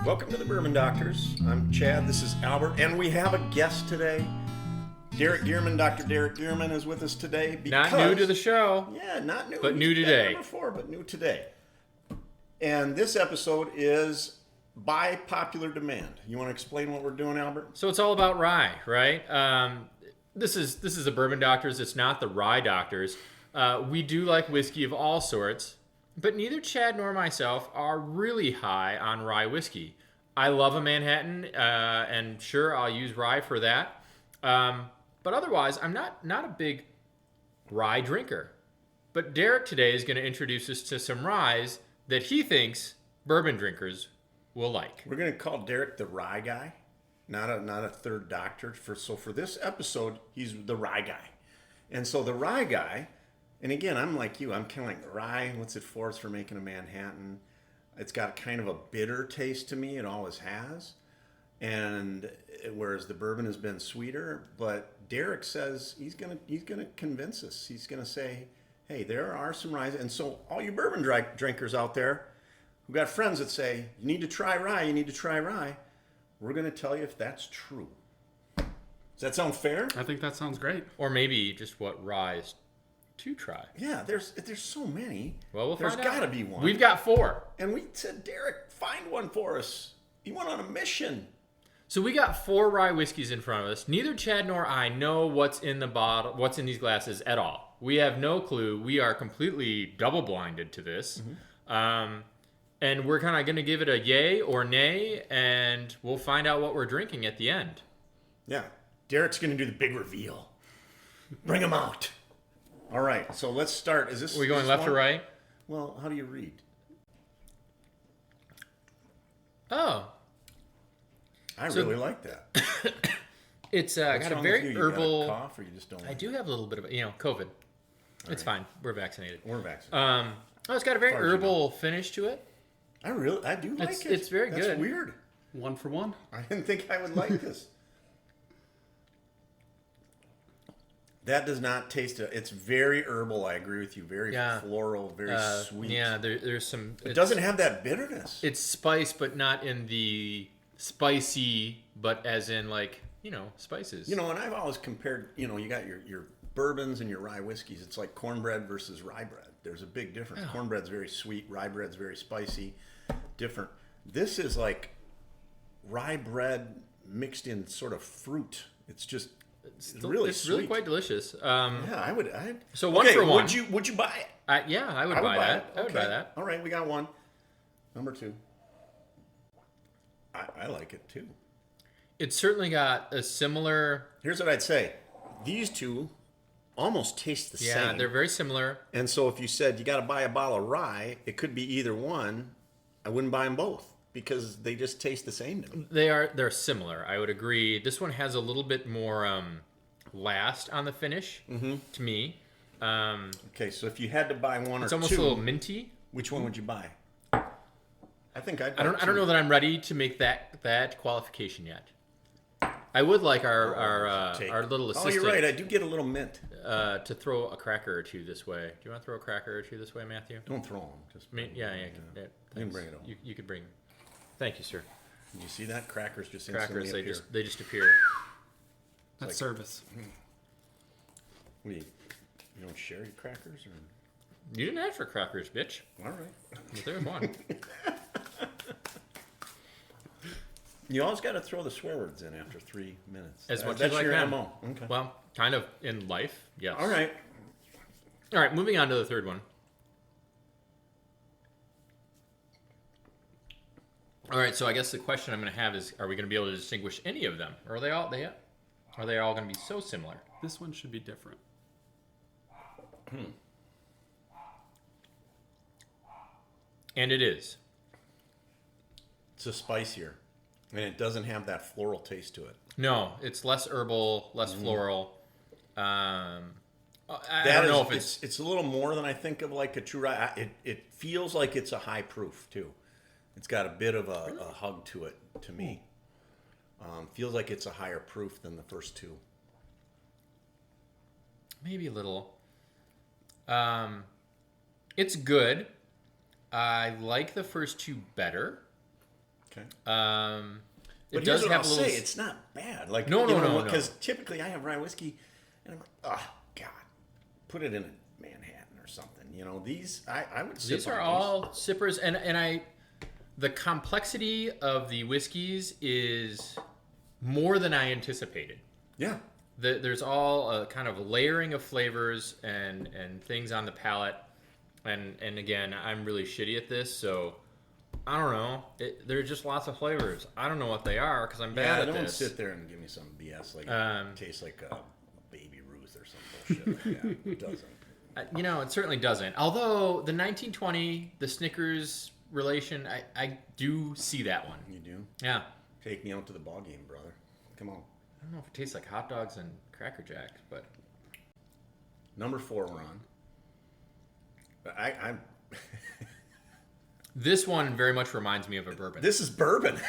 Welcome to the Bourbon Doctors. I'm Chad. This is Albert, and we have a guest today. Derek Gearman, Dr. Derek Gearman, is with us today. Not new to the show. Yeah, not new. But new today. Never before, but new today. And this episode is by popular demand. You want to explain what we're doing, Albert? So it's all about rye, right? This is the Bourbon Doctors. It's not the Rye Doctors. We do like whiskey of all sorts, but neither Chad nor myself are really high on rye whiskey. I love a Manhattan, and sure, I'll use rye for that. But otherwise, I'm not a big rye drinker. But Derek today is going to introduce us to some ryes that he thinks bourbon drinkers will like. We're going to call Derek the Rye Guy, not a third doctor. For this episode, he's the Rye Guy. And so the Rye Guy, and again, I'm like you. I'm kind of like rye. What's it for? It's for making a Manhattan. It's got kind of a bitter taste to me. It always has. And whereas the bourbon has been sweeter, but Derek says he's gonna convince us. He's gonna say, hey, there are some ryes. And so all you bourbon drinkers out there who got friends that say, you need to try rye, you need to try rye, we're gonna tell you if that's true. Does that sound fair? I think that sounds great. Or maybe just what ryes to try. Yeah, there's so many. Well, there's find out. got to be one. We've got 4. And we said, Derek, find one for us. He went on a mission. So we got 4 rye whiskeys in front of us. Neither Chad nor I know what's in the bottle, what's in these glasses at all. We have no clue. We are completely double-blinded to this. Mm-hmm. And we're kind of going to give it a yay or nay, and we'll find out what we're drinking at the end. Yeah. Derek's going to do the big reveal. Bring him out. All right, so let's start. Are we going left or right? Well, how do you read? Oh. I really like that. It's got a very herbal... You got a cough, or you just don't like I do have a little bit of, COVID. It's fine. We're vaccinated. We're vaccinated. It's got a very herbal finish to it. I do like it. It's very good. That's weird. 1 for 1. I didn't think I would like this. That does not taste it. It's very herbal. I agree with you. Very floral, very sweet. Yeah, there's some... It doesn't have that bitterness. It's spice, but not in the spicy, but as in spices. And I've always compared, you got your bourbons and your rye whiskeys. It's like cornbread versus rye bread. There's a big difference. Oh. Cornbread's very sweet. Rye bread's very spicy. Different. This is like rye bread mixed in sort of fruit. It's just... It's really quite delicious. I would. So 1 for 1. Would you buy it? I would buy that. I would buy that. All right, we got 1. Number 2. I like it too. It's certainly got a similar. Here's what I'd say: these two almost taste the same. Yeah, they're very similar. And so if you said you got to buy a bottle of rye, it could be either one. I wouldn't buy them both, because they just taste the same to me. They're similar. I would agree. This one has a little bit more last on the finish to me. Okay, so if you had to buy one or two, it's almost a little minty. Which one would you buy? I think I don't know that I'm ready to make that qualification yet. I would like our little assistant. Oh, you're right. I do get a little mint. To throw a cracker or two this way. Do you want to throw a cracker or two this way, Matthew? Don't throw them. Just yeah. You can bring it over. You could bring. Thank you, sir. Did you see that? Crackers just crackers. Instantly appear. They just appear. That's service. What do you don't share your crackers, or? You didn't ask for crackers, bitch. All right. But there's one. You always got to throw the swear words in after 3 minutes. As much That's as your I can. MO. Okay. Well, kind of in life, yes. All right. Moving on to the third one. All right, so I guess the question I'm going to have is, are we going to be able to distinguish any of them? Or are they all going to be so similar? This one should be different. And it is. It's a spicier. And it doesn't have that floral taste to it. No, it's less herbal, less floral. I don't know if it's a little more than I think of like a true rye. It feels like it's a high proof too. It's got a bit of a hug to it to me. Feels like it's a higher proof than the first two. Maybe a little. It's good. I like the first two better. Okay. It But does here's what have I'll a little. say, it's not bad. Like No. Because typically I have rye whiskey, and I'm like, oh God, put it in a Manhattan or something. These I would sip These on are all sippers, and the complexity of the whiskeys is more than I anticipated. Yeah. There's all a kind of layering of flavors and things on the palate, and again, I'm really shitty at this, so I don't know. There's just lots of flavors. I don't know what they are because I'm bad at don't this. sit there and give me some BS like it tastes like a Baby Ruth or some bullshit like that. It doesn't. It certainly doesn't. Although the 1920, the Snickers relation, I do see that one. You do? Yeah. Take me out to the ball game, brother. Come on. I don't know if it tastes like hot dogs and Cracker Jacks, but Number 4 we're on. But I'm this one very much reminds me of a bourbon. This is bourbon.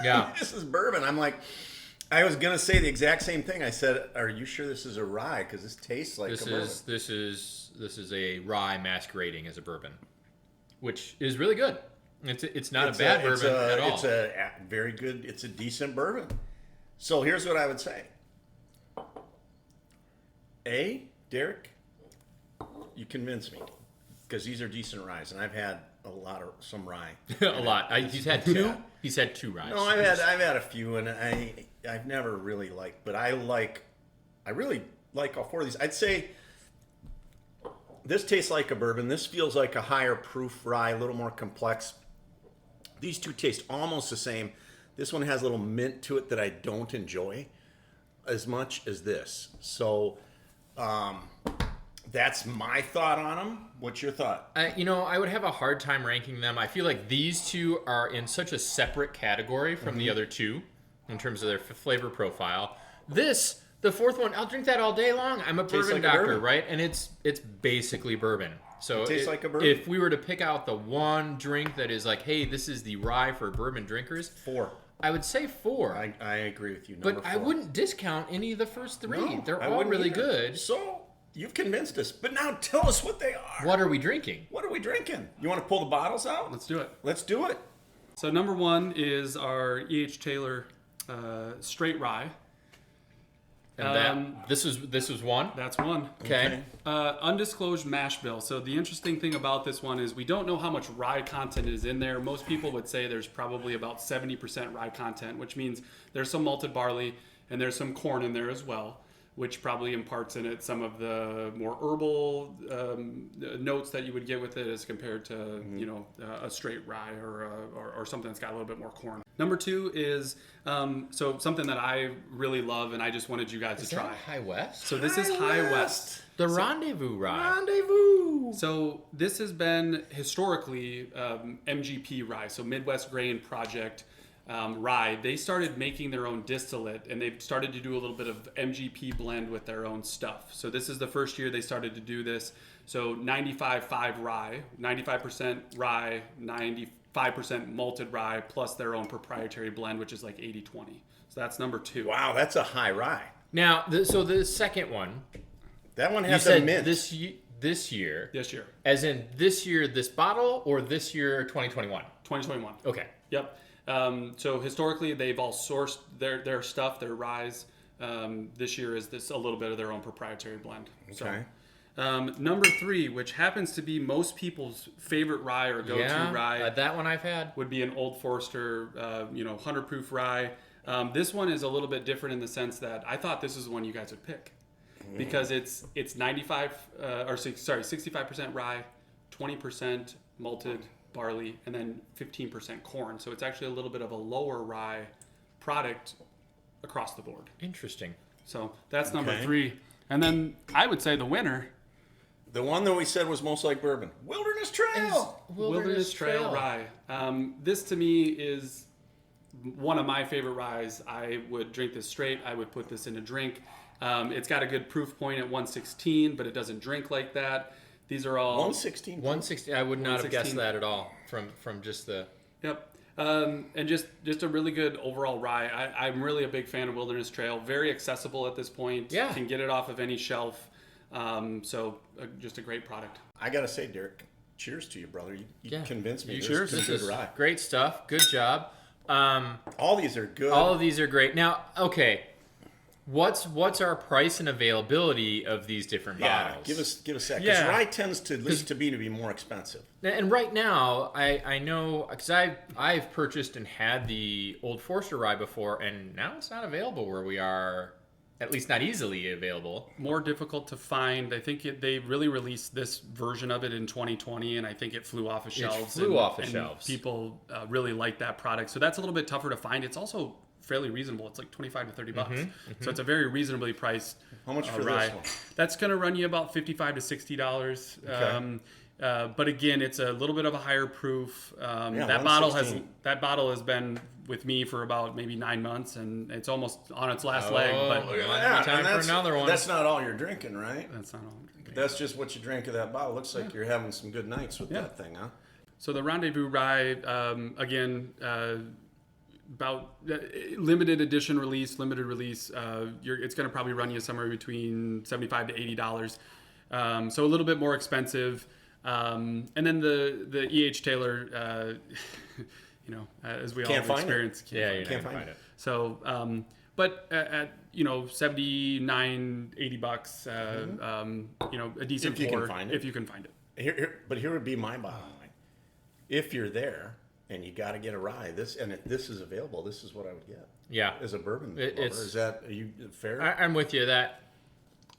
Yeah. This is bourbon. I'm like, I was gonna say the exact same thing. I said, "Are you sure this is a rye? Because this tastes like a bourbon." This is a rye masquerading as a bourbon, which is really good. It's not a bad bourbon at all. It's a very good. It's a decent bourbon. So here's what I would say. Derek, you convinced me because these are decent ryes, and I've had some rye. A lot. He's had two. Yeah. He's had two ryes. No, I've had a few, and I've never really liked, but I really like all 4 of these. I'd say this tastes like a bourbon. This feels like a higher proof rye, a little more complex. These two taste almost the same. This one has a little mint to it that I don't enjoy as much as this. So that's my thought on them. What's your thought? I would have a hard time ranking them. I feel like these two are in such a separate category from the other two in terms of their flavor profile. This, the 4th one, I'll drink that all day long. I'm a bourbon like a doctor, bourbon. right? And it's basically bourbon. So It tastes like a bourbon. If we were to pick out the one drink that is like, hey, this is the rye for bourbon drinkers, 4. I would say 4. I agree with you. Number But 4. I wouldn't discount any of the first 3. No, They're I all wouldn't really either. good. So you've convinced us. But now tell us what they are. What are we drinking? What are we drinking? You want to pull the bottles out? Let's do it. Let's do it. So number 1 is our Taylor Straight Rye. And this was one? That's one. Okay. Undisclosed mash bill. So the interesting thing about this one is we don't know how much rye content is in there. Most people would say there's probably about 70% rye content, which means there's some malted barley and there's some corn in there as well, which probably imparts in it some of the more herbal notes that you would get with it as compared to a straight rye or something that's got a little bit more corn. Number 2 is so something that I really love and I just wanted you guys to try. High West? So this is High West. The Rendezvous Ride. Rendezvous. So this has been historically MGP rye, so Midwest Grain Project rye. They started making their own distillate and they started to do a little bit of MGP blend with their own stuff. So this is the first year they started to do this. So 95.5 rye, 95% rye, 95% malted rye, plus their own proprietary blend, which is like 80-20. So that's number 2. Wow, that's a high rye. Now, so the second one, That one you has a said mint. this year, This year, as in this year, this bottle, or this year, 2021? 2021. Okay. Yep. So historically, they've all sourced their stuff, their ryes. This year is this a little bit of their own proprietary blend. Okay. So, number 3, which happens to be most people's favorite rye or go-to rye, that one I've had. would be an Old Forester, 100 proof rye. This one is a little bit different in the sense that I thought this is the one you guys would pick because it's 65% rye, 20% malted barley, and then 15% corn. So it's actually a little bit of a lower rye product across the board. Interesting. So that's number Okay. 3. And then I would say the winner, The one that we said was most like bourbon. Wilderness Trail. Wilderness Trail Rye. This to me is one of my favorite ryes. I would drink this straight. I would put this in a drink. It's got a good proof point at 116, but it doesn't drink like that. These are all 116. 160. I would not have guessed 116. that at all from just the. Yep. And just a really good overall rye. I'm really a big fan of Wilderness Trail. Very accessible at this point. Yeah. You can get it off of any shelf. Just a great product. I gotta say, Derek, cheers to you, brother. You Yeah. convinced me. Cheers. This is This good is rye. great stuff. Good job. All these are good. All of these are great. Now, okay, what's our price and availability of these different bottles? Give us that. Because Yeah. rye tends to, at least to be more expensive. And right now, I know because I've purchased and had the Old Forester rye before, and now it's not available where we are. At least not easily available. More difficult to find. I think they really released this version of it in 2020, and I think it flew off of shelves. And Shelves. People really like that product, so that's a little bit tougher to find. It's also fairly reasonable. It's like 25 to 30 bucks, so it's a very reasonably priced. How much for rye. this one? That's going to run you about $55 to $60. Okay. But again, it's a little bit of a higher proof. Yeah, that 116. bottle has been with me for about maybe 9 months, and it's almost on its last leg. But look at that. Time for another one. That's not all you're drinking, right? that's not all I'm drinking. That's just what you drink of that bottle. Looks like you're having some good nights with that thing, huh? So the Rendezvous Rye, again, about limited release. It's going to probably run you somewhere between $75 to $80. So a little bit more expensive. And then the E.H. Taylor, as we all Can't find it. experience, You Can't find it. So, but at 79, 80 bucks, a decent If you can pour, find it. if you can find it. But here would be my bottom line. If you're there and you got to get a rye, and if this is available, this is what I would get. Yeah. As a bourbon lover. It's- Is that, are you fair? I'm with you. That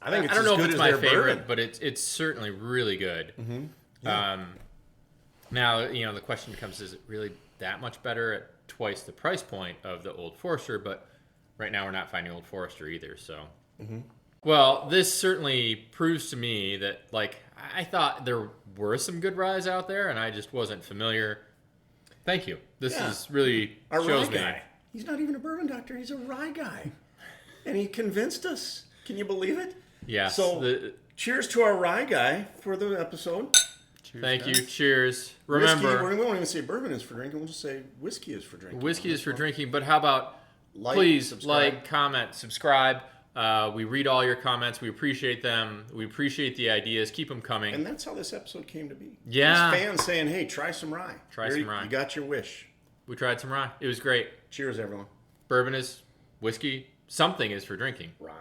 I think it's I don't as know if good it's as my their favorite, bourbon. but it's certainly really good. Now the question becomes: is it really that much better at twice the price point of the Old Forester? But right now we're not finding Old Forester either. So, well, this certainly proves to me that I thought there were some good ryes out there, and I just wasn't familiar. Thank you. This is really Our shows rye me. guy. He's not even a bourbon doctor. He's a rye guy. And he convinced us. Can you believe it? Yeah. So, cheers to our rye guy for the episode. Cheers, Thank you. guys. Cheers. Whiskey, Remember, we won't even say bourbon is for drinking. We'll just say whiskey is for drinking. whiskey is for drinking, but how about please subscribe. comment, subscribe. We read all your comments. We appreciate them. We appreciate the ideas. Keep them coming. And that's how this episode came to be. Yeah. These fans saying, hey, try some rye. Try some rye. You got your wish. We tried some rye. It was great. Cheers, everyone. Bourbon is whiskey. Something is for drinking. Rye.